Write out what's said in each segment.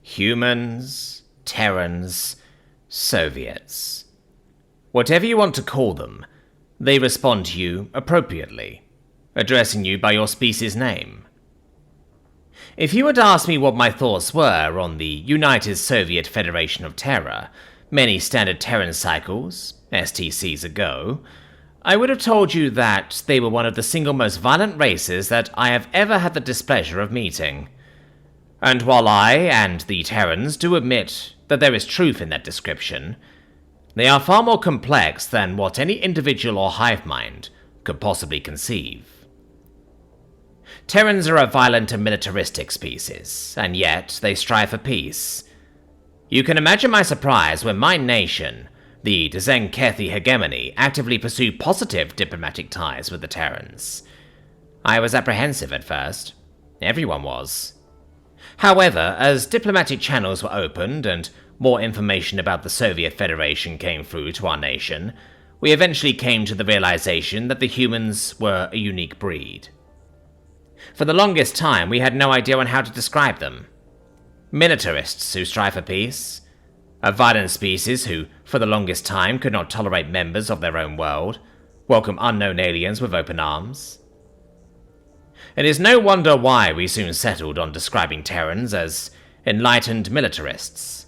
Humans, Terrans, Soviets. Whatever you want to call them, they respond to you appropriately, addressing you by your species name. If you had asked me what my thoughts were on the United Soviet Federation of Terror many standard Terran cycles, STCs ago, I would have told you that they were one of the single most violent races that I have ever had the displeasure of meeting. And while I and the Terrans do admit that there is truth in that description, they are far more complex than what any individual or hive mind could possibly conceive. Terrans are a violent and militaristic species, and yet they strive for peace. You can imagine my surprise when my nation, the Tzenkethi hegemony, actively pursued positive diplomatic ties with the Terrans. I was apprehensive at first. Everyone was. However, as diplomatic channels were opened and more information about the Soviet Federation came through to our nation, we eventually came to the realization that the humans were a unique breed. For the longest time, we had no idea on how to describe them. Militarists who strive for peace, a violent species who, for the longest time, could not tolerate members of their own world, welcome unknown aliens with open arms. It is no wonder why we soon settled on describing Terrans as enlightened militarists.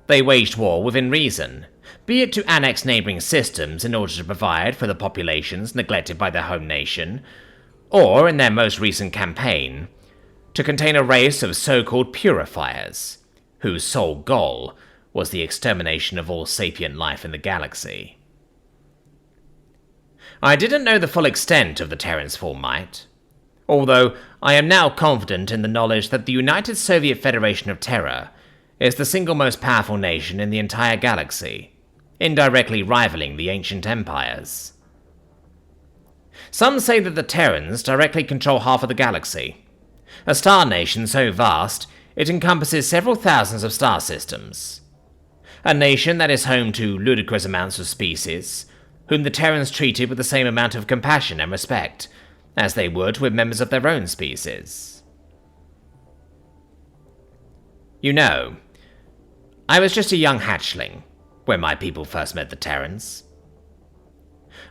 They waged war within reason, be it to annex neighboring systems in order to provide for the populations neglected by their home nation, or, in their most recent campaign, to contain a race of so-called purifiers, whose sole goal was the extermination of all sapient life in the galaxy. I didn't know the full extent of the Terrans' full might, although I am now confident in the knowledge that the United Soviet Federation of Terror is the single most powerful nation in the entire galaxy, indirectly rivaling the ancient empires. Some say that the Terrans directly control half of the galaxy, a star nation so vast it encompasses several thousands of star systems. A nation that is home to ludicrous amounts of species, whom the Terrans treated with the same amount of compassion and respect as they would with members of their own species. You know, I was just a young hatchling when my people first met the Terrans.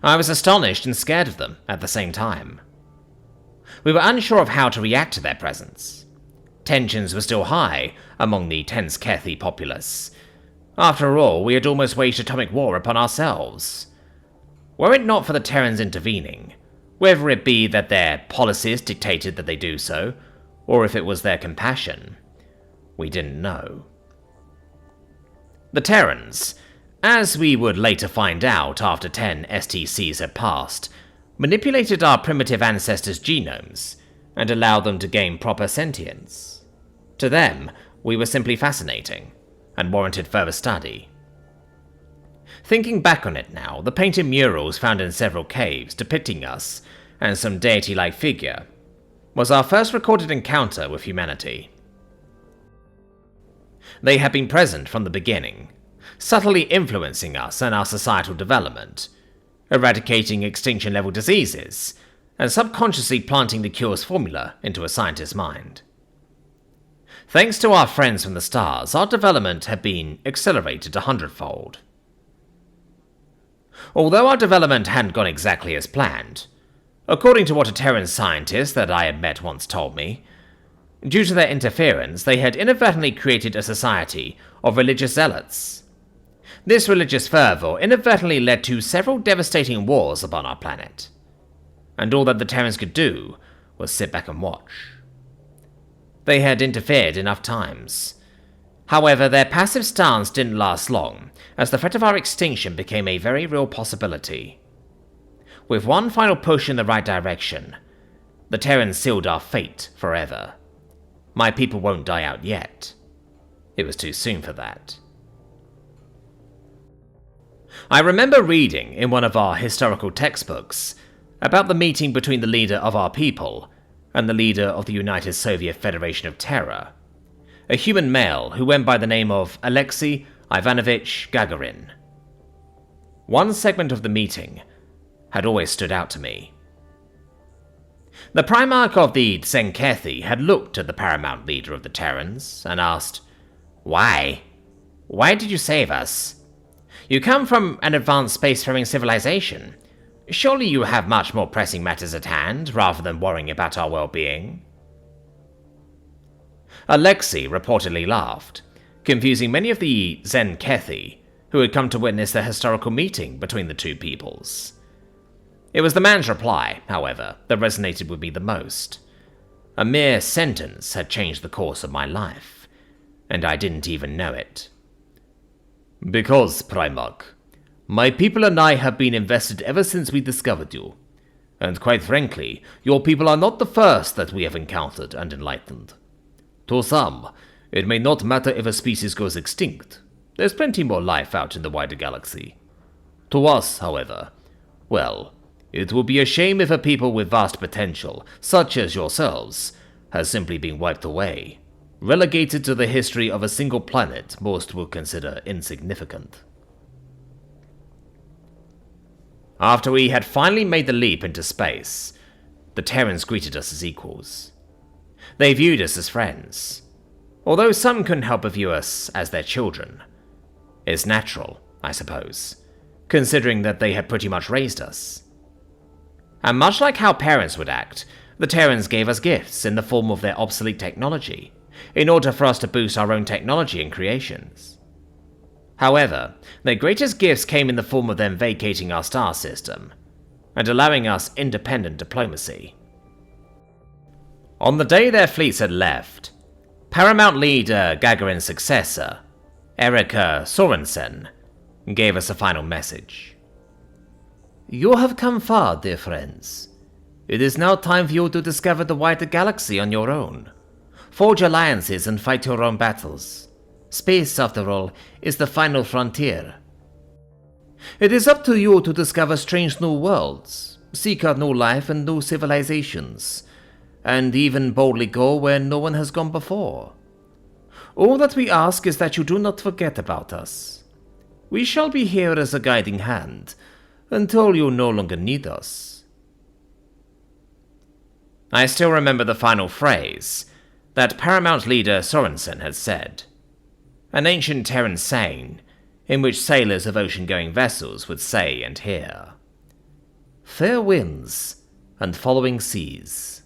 I was astonished and scared of them at the same time. We were unsure of how to react to their presence. Tensions were still high among the Tshirt populace. After all, we had almost waged atomic war upon ourselves. Were it not for the Terrans intervening, whether it be that their policies dictated that they do so, or if it was their compassion, we didn't know. The Terrans, as we would later find out after 10 STCs had passed, manipulated our primitive ancestors' genomes and allowed them to gain proper sentience. To them, we were simply fascinating and warranted further study. Thinking back on it now, the painted murals found in several caves depicting us and some deity-like figure was our first recorded encounter with humanity. They had been present from the beginning, subtly influencing us and our societal development, eradicating extinction-level diseases, and subconsciously planting the cure's formula into a scientist's mind. Thanks to our friends from the stars, our development had been accelerated 100-fold. Although our development hadn't gone exactly as planned, according to what a Terran scientist that I had met once told me, due to their interference, they had inadvertently created a society of religious zealots. This religious fervor inadvertently led to several devastating wars upon our planet, and all that the Terrans could do was sit back and watch. They had interfered enough times. However, their passive stance didn't last long, as the threat of our extinction became a very real possibility. With one final push in the right direction, the Terrans sealed our fate forever. My people won't die out yet. It was too soon for that. I remember reading in one of our historical textbooks about the meeting between the leader of our people and the leader of the United Soviet Federation of Terror, a human male who went by the name of Alexei Ivanovich Gagarin. One segment of the meeting had always stood out to me. The Primarch of the Tzenkethi had looked at the paramount leader of the Terrans and asked, Why? Why did you save us? You come from an advanced spacefaring civilization. Surely you have much more pressing matters at hand, rather than worrying about our well-being. Alexei reportedly laughed, confusing many of the Zen Kethi who had come to witness the historical meeting between the two peoples. It was the man's reply, however, that resonated with me the most. A mere sentence had changed the course of my life, and I didn't even know it. Because, Primarch, my people and I have been invested ever since we discovered you, and quite frankly, your people are not the first that we have encountered and enlightened. To some, it may not matter if a species goes extinct. There's plenty more life out in the wider galaxy. To us, however, well, it will be a shame if a people with vast potential, such as yourselves, has simply been wiped away, relegated to the history of a single planet most will consider insignificant. After we had finally made the leap into space, the Terrans greeted us as equals. They viewed us as friends, although some couldn't help but view us as their children. It's natural, I suppose, considering that they had pretty much raised us. And much like how parents would act, the Terrans gave us gifts in the form of their obsolete technology, in order for us to boost our own technology and creations. However, their greatest gifts came in the form of them vacating our star system, and allowing us independent diplomacy. On the day their fleets had left, Paramount Leader Gagarin's successor, Erika Sorensen, gave us a final message. You have come far, dear friends. It is now time for you to discover the wider galaxy on your own. Forge alliances and fight your own battles. Space, after all, is the final frontier. It is up to you to discover strange new worlds, seek out new life and new civilizations, and even boldly go where no one has gone before. All that we ask is that you do not forget about us. We shall be here as a guiding hand, until you no longer need us. I still remember the final phrase that Paramount Leader Sorensen had said, an ancient Terran saying, in which sailors of ocean-going vessels would say and hear, "Fair winds and following seas."